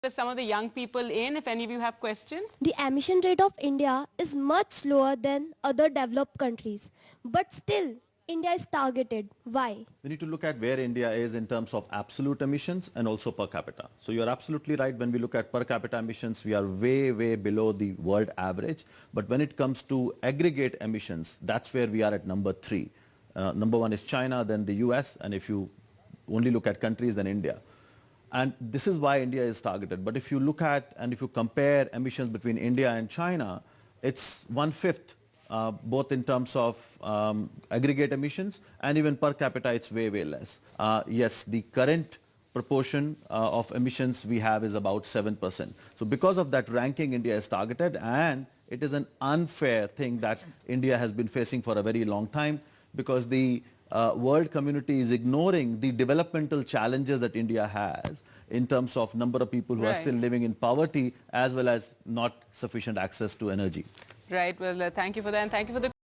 some of the young people in, if any of you have questions. The emission rate of India is much lower than other developed countries. But still, India is targeted. Why? We need to look at where India is in terms of absolute emissions and also per capita. So you're absolutely right. When we look at per capita emissions, we are way, way below the world average. But when it comes to aggregate emissions, that's where we are at number 3. Number 1 is China, then the US, and if you only look at countries, then India. And this is why India is targeted. But if you look at and if you compare emissions between India and China, it's 1/5, both in terms of aggregate emissions and even per capita, it's way, way less. Yes, the current proportion of emissions we have is about 7%. So because of that ranking, India is targeted, and it is an unfair thing that India has been facing for a very long time, because the world community is ignoring the developmental challenges that India has in terms of number of people who are still living in poverty, as well as not sufficient access to energy. Right. Well, thank you for that, and thank you for the